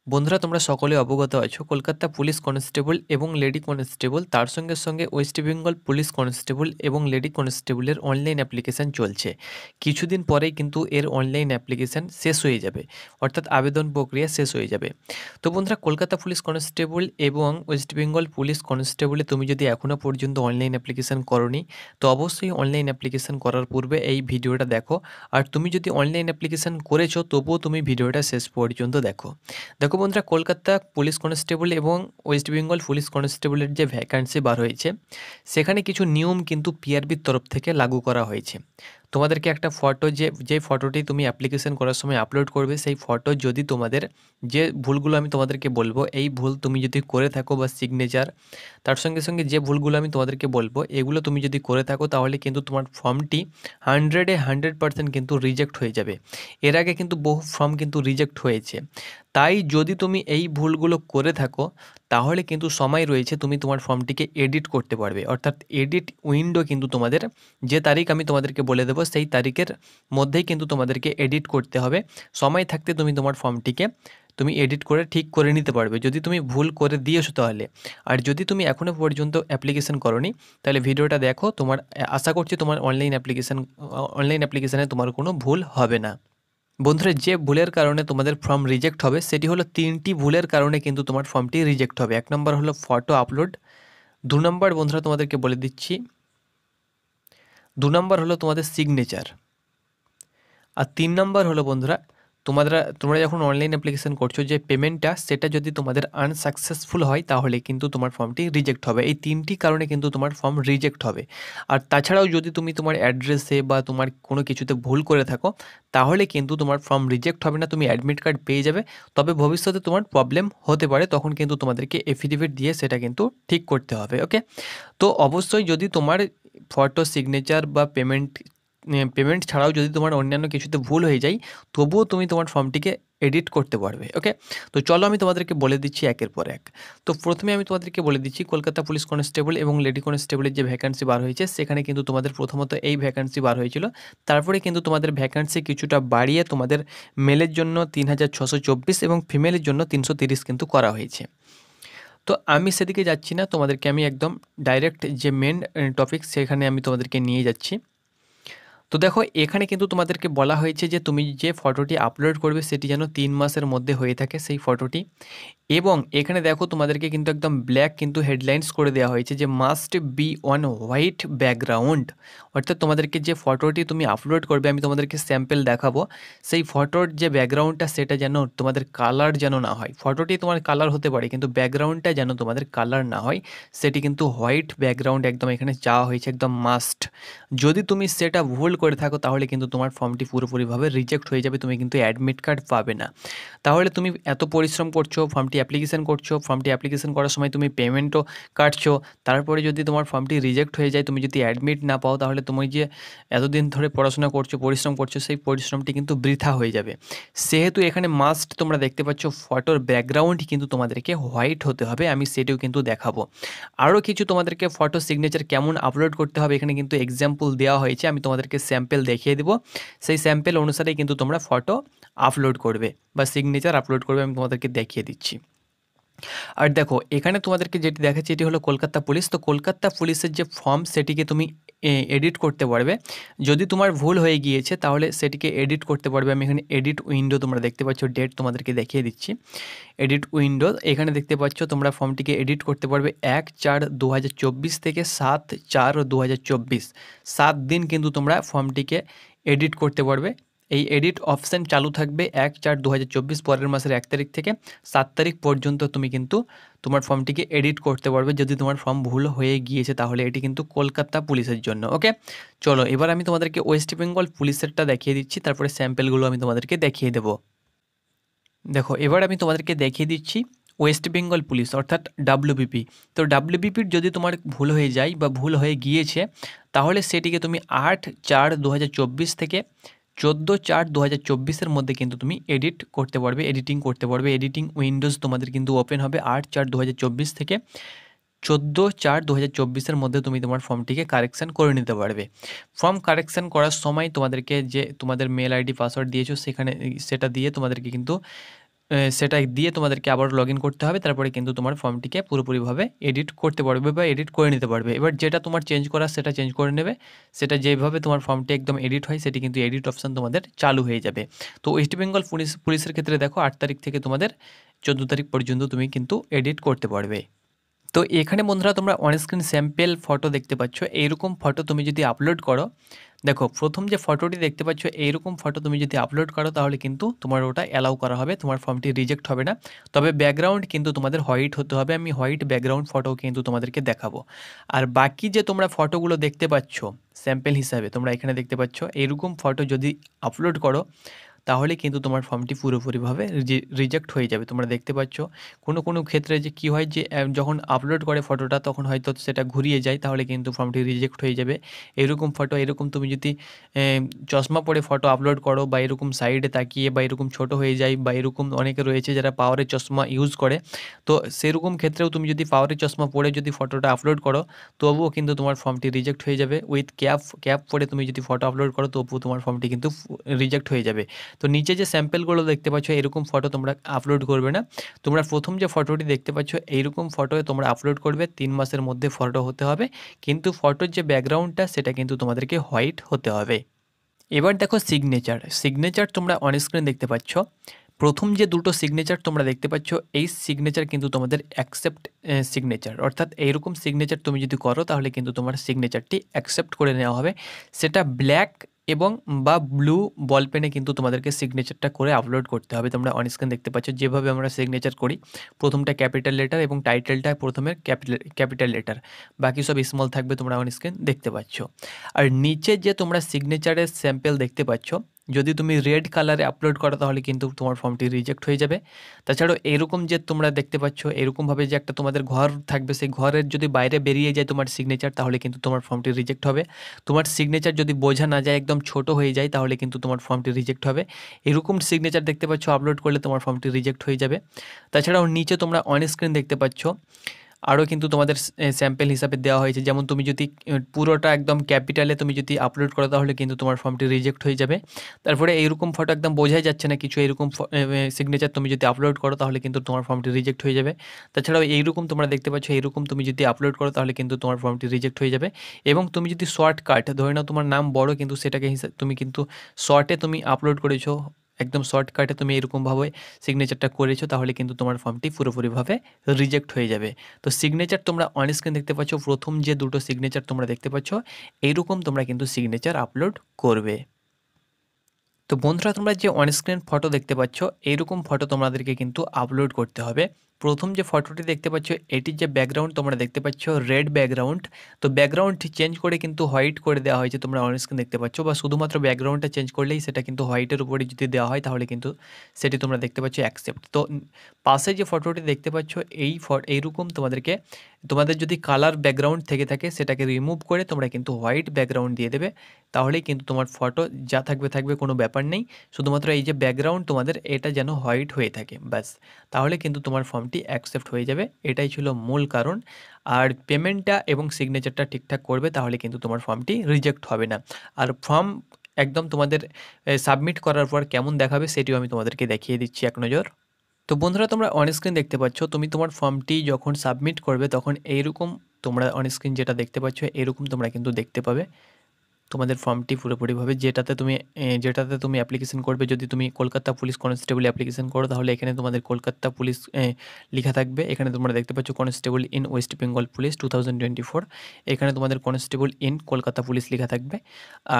বন্ধুরা তোমরা সকলে অবগত আছো কলকাতা পুলিশ কনস্টেবল এবং লেডি কনস্টেবল তার সঙ্গে সঙ্গে ওয়েস্ট বেঙ্গল পুলিশ কনস্টেবল এবং লেডি কনস্টেবলের অনলাইন অ্যাপ্লিকেশান চলছে। কিছুদিন পরেই কিন্তু এর অনলাইন অ্যাপ্লিকেশান শেষ হয়ে যাবে, অর্থাৎ আবেদন প্রক্রিয়া শেষ হয়ে যাবে। তো বন্ধুরা কলকাতা পুলিশ কনস্টেবল এবং ওয়েস্ট বেঙ্গল পুলিশ কনস্টেবলে তুমি যদি এখনও পর্যন্ত অনলাইন অ্যাপ্লিকেশান করোনি, তো অবশ্যই অনলাইন অ্যাপ্লিকেশান করার পূর্বে এই ভিডিওটা দেখো। আর তুমি যদি অনলাইন অ্যাপ্লিকেশান করেছো তবুও তুমি ভিডিওটা শেষ পর্যন্ত দেখো। দেখো বন্ধুরা, কলকাতা পুলিশ কনস্টেবল এবং ওয়েস্ট বেঙ্গল পুলিশ কনস্টেবলের যে ভ্যাকান্সি বার হয়েছে সেখানে কিছু নিয়ম কিন্তু পিআরবির তরফ থেকে লাগু করা হয়েছে। তোমাদেরকে একটা ফটো যে ফটোটি তুমি অ্যাপ্লিকেশন করার সময় আপলোড করবে, সেই ফটো যদি তোমাদের যে ভুলগুলো আমি তোমাদেরকে বলবো এই ভুল তুমি যদি করে থাকো বা সিগনেচার, তার সঙ্গে সঙ্গে যে ভুলগুলো আমি তোমাদেরকে বলবো এগুলো তুমি যদি করে থাকো তাহলে কিন্তু তোমার ফর্মটি 100% কিন্তু রিজেক্ট হয়ে যাবে। এর আগে কিন্তু বহু ফর্ম কিন্তু রিজেক্ট হয়েছে। তাই যদি তুমি এই ভুলগুলো করে থাকো তাহলে কিন্তু সময় রয়েছে, তুমি তোমার ফর্মটিকে এডিট করতে পারবে। অর্থাৎ এডিট উইন্ডো কিন্তু তোমাদের, যে তারিখ আমি তোমাদেরকে বলে দেবো সেই তারিখের মধ্যেই কিন্তু তোমাদেরকে এডিট করতে হবে। সময় থাকতে তুমি তোমার ফর্মটিকে তুমি এডিট করে ঠিক করে নিতে পারবে যদি তুমি ভুল করে দিয়েছো তাহলে। আর যদি তুমি এখনও পর্যন্ত অ্যাপ্লিকেশন করোনি তাহলে ভিডিওটা দেখো, তোমার আশা করছি তোমার অনলাইন অ্যাপ্লিকেশানে তোমার কোনো ভুল হবে না। বন্ধুরা, যে ভুলের কারণে তোমাদের ফর্ম রিজেক্ট হবে সেটি হলো 3টি ভুলের কারণে কিন্তু তোমার ফর্মটি রিজেক্ট হবে। 1 নম্বর হলো ফটো আপলোড, 2 নম্বর বন্ধুরা তোমাদেরকে বলে দিচ্ছি, 2 নম্বর হলো তোমাদের সিগনেচার, আর 3 নম্বর হলো বন্ধুরা তোমরা যখন অনলাইন অ্যাপ্লিকেশন করছো যে পেমেন্টটা সেটা যদি তোমাদের আনসাকসেসফুল হয় তাহলে কিন্তু তোমার ফর্মটি রিজেক্ট হবে। এই 3টি কারণে কিন্তু তোমার ফর্ম রিজেক্ট হবে। আর তাছাড়াও যদি তুমি তোমার অ্যাড্রেসে বা তোমার কোনো কিছুতে ভুল করে থাকো তাহলে কিন্তু তোমার ফর্ম রিজেক্ট হবে না, তুমি অ্যাডমিট কার্ড পেয়ে যাবে। তবে ভবিষ্যতে তোমার প্রবলেম হতে পারে, তখন কিন্তু তোমাদেরকে এফিডেভিট দিয়ে সেটা কিন্তু ঠিক করতে হবে। ওকে, তো অবশ্যই যদি তোমার ফটো, সিগনেচার বা পেমেন্ট ছাড়াও যদি তোমার অন্যান্য কিছুতে ভুল হয়ে যায় তবুও তুমি তোমার ফর্মটিকে এডিট করতে পারবে। ওকে, তো চলো আমি তোমাদেরকে বলে দিচ্ছি একের পর এক। তো প্রথমে আমি তোমাদেরকে বলে দিচ্ছি কলকাতা পুলিশ কনস্টেবল এবং লেডি কনস্টেবলের যে ভ্যাকান্সি বার হয়েছে সেখানে কিন্তু তোমাদের প্রথমত এই ভ্যাকান্সি বার হয়েছিল, তারপরে কিন্তু তোমাদের ভ্যাকান্সি কিছুটা বাড়িয়ে তোমাদের মেলের জন্য 3624 এবং ফিমেলের জন্য 330 কিন্তু করা হয়েছে। তো আমি সেদিকে যাচ্ছি না, তোমাদেরকে আমি একদম ডাইরেক্ট যে মেন টপিক সেখানে আমি তোমাদেরকে নিয়ে যাচ্ছি। তো দেখো, এখানে কিন্তু তোমাদেরকে বলা হয়েছে যে তুমি যে ফটোটি আপলোড করবে সেটি যেন 3 মাসের মধ্যে হয়ে থাকে সেই ফটোটি। এবং এখানে দেখো তোমাদেরকে কিন্তু একদম ব্ল্যাক কিন্তু হেডলাইন্স করে দেওয়া হয়েছে যে must be on white background. অর্থাৎ তোমাদেরকে যে ফটোটি তুমি আপলোড করবে, আমি তোমাদেরকে স্যাম্পল দেখাবো, সেই ফটোর যে ব্যাকগ্রাউন্ডটা সেটা যেন তোমাদের কালার যেন না হয়। ফটোটি তোমার কালার হতে পারে কিন্তু ব্যাকগ্রাউন্ডটা যেন তোমাদের কালার না হয়, সেটি কিন্তু হোয়াইট ব্যাকগ্রাউন্ড একদম এখানে চাওয়া হয়েছে, একদম মাস্ট। যদি তুমি সেটা ভুল করে থাকো তাহলে কিন্তু তোমার ফর্মটি পুরোপুরিভাবে রিজেক্ট হয়ে যাবে, তুমি কিন্তু অ্যাডমিট কার্ড পাবে না। তাহলে তুমি এত পরিশ্রম করছো, ফর্মটি অ্যাপ্লিকেশন করছো, ফর্মটি অ্যাপ্লিকেশন করার সময় তুমি পেমেন্টও কাটছো, তারপরে যদি তোমার ফর্মটি রিজেক্ট হয়ে যায়, তুমি যদি অ্যাডমিট না পাও তাহলে তুমি যে এতদিন ধরে পড়াশোনা করছো, পরিশ্রম করছো, সেই পরিশ্রমটি কিন্তু বৃথা হয়ে যাবে। সেহেতু এখানে মাস্ট তোমরা দেখতে পাচ্ছ ফটোর ব্যাকগ্রাউন্ড কিন্তু তোমাদেরকে হোয়াইট হতে হবে, আমি সেটিও কিন্তু দেখাবো। আরও কিছু তোমাদেরকে ফটো সিগনেচার কেমন আপলোড করতে হবে এখানে কিন্তু এক্সাম্পল দেওয়া হয়েছে, আমি তোমাদেরকে স্যাম্পল দেখিয়ে দেবো। সেই স্যাম্পল অনুসারে কিন্তু তোমরা ফটো আপলোড করবে বা সিগনেচার আপলোড করবে, আমি তোমাদেরকে দেখিয়ে দিচ্ছি। আর দেখো, এখানে তোমাদেরকে যেটি দেখাচ্ছি এটি হলো কলকাতা পুলিশ। তো কলকাতা পুলিশের যে ফর্ম সেটিকে তুমি এডিট করতে পারবে। যদি তোমার ভুল হয়ে গিয়েছে তাহলে সেটিকে এডিট করতে পারবে। আমি এখানে এডিট উইন্ডো তোমরা দেখতে পাচ্ছ, ডেট তোমাদেরকে দেখিয়ে দিচ্ছি। এডিট উইন্ডো এখানে দেখতে পাচ্ছ, তোমরা ফর্মটিকে এডিট করতে পারবে 1/4/2024 থেকে 7/4/2024, 7 দিন কিন্তু তোমরা ফর্মটিকে এডিট করতে পারবে। এই এডিট অপশান চালু থাকবে 1/4/2024 পরের মাসের 1 তারিখ থেকে 7 তারিখ পর্যন্ত তুমি কিন্তু তোমার ফর্মটিকে এডিট করতে পারবে যদি তোমার ফর্ম ভুল হয়ে গিয়েছে তাহলে। এটি কিন্তু কলকাতা পুলিশের জন্য। ওকে, চলো এবার আমি তোমাদেরকে ওয়েস্ট বেঙ্গল পুলিশেরটা দেখিয়ে দিচ্ছি, তারপরে স্যাম্পেলগুলো আমি তোমাদেরকে দেখিয়ে দেবো। দেখো, এবার আমি তোমাদেরকে দেখিয়ে দিচ্ছি ওয়েস্ট বেঙ্গল পুলিশ অর্থাৎ ডাব্লিউবিপি। তো ডাব্লিউবিপির যদি তোমার ভুল হয়ে যায় বা ভুল হয়ে গিয়েছে তাহলে সেটিকে তুমি 8/4/2024 থেকে 14/4/2024 মধ্যে কিন্তু তুমি এডিট করতে পারবে, এডিটিং করতে পারবে। এডিটিং উইন্ডোজ তোমাদের কিন্তু ওপেন হবে 8/4/2024 থেকে 14/4/2024 মধ্যে তুমি তোমার ফর্মটিকে কারেকশান করে নিতে পারবে। ফর্ম কারেকশান করার সময় তোমাদেরকে যে তোমাদের মেল আইডি পাসওয়ার্ড দিয়েছো সেখানে সেটা দিয়ে তোমাদেরকে কিন্তু সেটা দিয়ে তোমাদেরকে আবার লগইন করতে হবে। তারপরে কিন্তু তোমার ফর্মটিকে পুরোপুরিভাবে এডিট করতে পারবে বা এডিট করে নিতে পারবে। এবার যেটা তোমার চেঞ্জ করার সেটা চেঞ্জ করে নেবে। সেটা যেভাবে তোমার ফর্মটি একদম এডিট হয় সেটি কিন্তু এডিট অপশান তোমাদের চালু হয়ে যাবে। তো ওয়েস্ট বেঙ্গল পুলিশের ক্ষেত্রে দেখো 8 তারিখ থেকে তোমাদের 14 তারিখ পর্যন্ত তুমি কিন্তু এডিট করতে পারবে। তো এখানে বন্ধুরা তোমরা অন স্ক্রিন স্যাম্পেল ফটো দেখতে পাচ্ছ। এইরকম ফটো তুমি যদি আপলোড করো, দেখো প্রথম যে ফটোটি দেখতে পাচ্ছ এইরকম ফটো তুমি যদি আপলোড করো তাহলে কিন্তু তোমার ওটা অ্যালাউ করা হবে, তোমার ফর্মটি রিজেক্ট হবে না। তবে ব্যাকগ্রাউন্ড কিন্তু তোমাদের হোয়াইট হতে হবে। আমি হোয়াইট ব্যাকগ্রাউন্ড ফটো কিন্তু তোমাদেরকে দেখাবো। আর বাকি যে তোমরা ফটোগুলো দেখতে পাচ্ছ স্যাম্পেল হিসাবে তোমরা এখানে দেখতে পাচ্ছ, এরকম ফটো যদি আপলোড করো তাহলে কিন্তু তোমার ফর্মটি পুরোপুরিভাবে রিজেক্ট হয়ে যাবে। তোমরা দেখতে পাচ্ছ কোনো ক্ষেত্রে যে কী হয় যে যখন আপলোড করে ফটোটা তখন হয়তো সেটা ঘুরিয়ে যায়, তাহলে কিন্তু ফর্মটি রিজেক্ট হয়ে যাবে। এরকম ফটো এরকম তুমি যদি চশমা পরে ফটো আপলোড করো বা এরকম সাইডে তাকিয়ে বা এরকম ছোট হয়ে যায় বা এরকম অনেকে রয়েছে যারা পাওয়ারের চশমা ইউজ করে, তো সেরকম ক্ষেত্রেও তুমি যদি পাওয়ারের চশমা পরে যদি ফটোটা আপলোড করো তবুও কিন্তু তোমার ফর্মটি রিজেক্ট হয়ে যাবে। উইথ ক্যাপ পরে তুমি যদি ফটো আপলোড করো তবুও তোমার ফর্মটি কিন্তু রিজেক্ট হয়ে যাবে। তো নিচে যে স্যাম্পেলগুলো দেখতে পাচ্ছ এরকম ফটো তোমরা আপলোড করবে না। তোমরা প্রথম যে ফটোটি দেখতে পাচ্ছ এইরকম ফটো তোমরা আপলোড করবে, 3 মাসের মধ্যে ফটো হতে হবে, কিন্তু ফটোর যে ব্যাকগ্রাউন্ডটা সেটা কিন্তু তোমাদেরকে হোয়াইট হতে হবে। এবার দেখো সিগনেচার তোমরা অন স্ক্রিন দেখতে পাচ্ছ। প্রথম যে দুটো সিগনেচার তোমরা দেখতে পাচ্ছ এই সিগনেচার কিন্তু তোমাদের অ্যাকসেপ্ট সিগনেচার, অর্থাৎ এইরকম সিগনেচার তুমি যদি করো তাহলে কিন্তু তোমার সিগনেচারটি অ্যাকসেপ্ট করে নেওয়া হবে। সেটা ব্ল্যাক এবং বা ব্লু বল পেনে কিন্তু তোমাদেরকে সিগনেচারটা করে আপলোড করতে হবে। তোমরা অন স্ক্রিন দেখতে পাচ্ছ যেভাবে আমরা সিগনেচার করি, প্রথমটা ক্যাপিটাল লেটার এবং টাইটেলটা প্রথমে ক্যাপিটাল লেটার, বাকি সব স্মল থাকবে, তোমরা অন স্ক্রিন দেখতে পাচ্ছ। আর নিচে যে তোমরা সিগনেচারের স্যাম্পেল দেখতে পাচ্ছ, যদি তুমি রেড কালারে আপলোড করো তাহলে কিন্তু তোমার ফর্মটি রিজেক্ট হয়ে যাবে। তাছাড়াও এরকম যে তোমরা দেখতে পাচ্ছ এরকমভাবে যে একটা তোমাদের ঘর থাকবে, সেই ঘরের যদি বাইরে বেরিয়ে যায় তোমার সিগনেচার তাহলে কিন্তু তোমার ফর্মটি রিজেক্ট হবে। তোমার সিগনেচার যদি বোঝা না যায়, একদম ছোট হয়ে যায়, তাহলে কিন্তু তোমার ফর্মটি রিজেক্ট হবে। এরকম সিগনেচার দেখতে পাচ্ছ আপলোড করলে তোমার ফর্মটি রিজেক্ট হয়ে যাবে। তাছাড়াও নিচে তোমরা অন স্ক্রিন দেখতে পাচ্ছ আরও কিন্তু তোমাদের স্যাম্পেল হিসাবে দেওয়া হয়েছে। যেমন তুমি যদি পুরোটা একদম ক্যাপিটালে তুমি যদি আপলোড করো তাহলে কিন্তু তোমার ফর্মটি রিজেক্ট হয়ে যাবে। তারপরে এইরকম ফটো একদম বোঝাই যাচ্ছে না কিছু, এইরকম সিগনেচার তুমি যদি আপলোড করো তাহলে কিন্তু তোমার ফর্মটি রিজেক্ট হয়ে যাবে। তাছাড়াও এইরকম তোমরা দেখতে পাচ্ছ এইরকম তুমি যদি আপলোড করো তাহলে কিন্তু তোমার ফর্মটি রিজেক্ট হয়ে যাবে। এবং তুমি যদি শর্টকাট ধরে নাও তোমার নাম বড় কিন্তু সেটাকে তুমি কিন্তু শর্টে তুমি আপলোড করেছো, একদম শর্টকাটে তুমি এরকমভাবে সিগনেচারটা করেছো তাহলে কিন্তু তোমার ফর্মটি পুরোপুরিভাবে রিজেক্ট হয়ে যাবে। তো সিগনেচার তোমরা অন স্ক্রিন দেখতে পাচ্ছ, প্রথম যে দুটো সিগনেচার তোমরা দেখতে পাচ্ছ এইরকম তোমরা কিন্তু সিগনেচার আপলোড করবে। তো বন্ধুরা তোমরা যে অন স্ক্রিন ফটো দেখতে পাচ্ছ এইরকম ফটো তোমাদেরকে কিন্তু আপলোড করতে হবে। প্রথম যে ফটোটি দেখতে পাচ্ছ এটির যে ব্যাকগ্রাউন্ড তোমরা দেখতে পাচ্ছ রেড ব্যাকগ্রাউন্ড, তো ব্যাকগ্রাউন্ডটি চেঞ্জ করে কিন্তু হোয়াইট করে দেওয়া হয়েছে, তোমরা অন স্ক্রিন দেখতে পাচ্ছ। বা শুধুমাত্র ব্যাকগ্রাউন্ডটা চেঞ্জ করলেই সেটা কিন্তু হোয়াইটের উপরে যদি দেওয়া হয় তাহলে কিন্তু সেটি তোমরা দেখতে পাচ্ছ অ্যাকসেপ্ট। তো পাশে যে ফটোটি দেখতে পাচ্ছ এইরকম তোমাদের যদি কালার ব্যাকগ্রাউন্ড থেকে থাকে সেটাকে রিমুভ করে তোমরা কিন্তু হোয়াইট ব্যাকগ্রাউন্ড দিয়ে দেবে, তাহলেই কিন্তু তোমার ফটো যা থাকবে কোনো ব্যাপার নেই। শুধুমাত্র এই যে ব্যাকগ্রাউন্ড তোমাদের এটা যেন হোয়াইট হয়ে থাকে ব্যাস, তাহলে কিন্তু তোমার ফর্মটি অ্যাকসেপ্ট হয়ে যাবে। এটাই ছিল মূল কারণ। আর পেমেন্টটা এবং সিগনেচারটা ঠিকঠাক করবে তাহলে কিন্তু তোমার ফর্মটি রিজেক্ট হবে না। আর ফর্ম একদম তোমাদের সাবমিট করার পর কেমন দেখাবে সেটিও আমি তোমাদেরকে দেখিয়ে দিচ্ছি এক নজর। তো বন্ধুরা তোমরা অন স্ক্রিন দেখতে পাচ্ছ তুমি তোমার ফর্মটি যখন সাবমিট করবে তখন এইরকম তোমরা অন স্ক্রিন যেটা দেখতে পাচ্ছ এরকম তোমরা কিন্তু দেখতে পাবে তোমাদের ফর্মটি পুরোপুরিভাবে, যেটাতে তুমি অ্যাপ্লিকেশন করবে। যদি তুমি কলকাতা পুলিশ কনস্টেবল অ্যাপ্লিকেশন করো তাহলে এখানে তোমাদের কলকাতা পুলিশ লেখা থাকবে। এখানে তোমরা দেখতে পাচ্ছ constable in West Bengal police 2024, এখানে তোমাদের কনস্টেবল ইন কলকাতা পুলিশ লেখা থাকবে।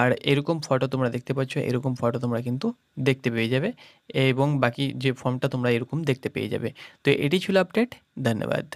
আর এরকম ফটো তোমরা দেখতে পাচ্ছ, এরকম ফটো তোমরা কিন্তু দেখতে পেয়ে যাবে এবং বাকি যে ফর্মটা তোমরা এরকম দেখতে পেয়ে যাবে। তো এটি ছিল আপডেট। ধন্যবাদ।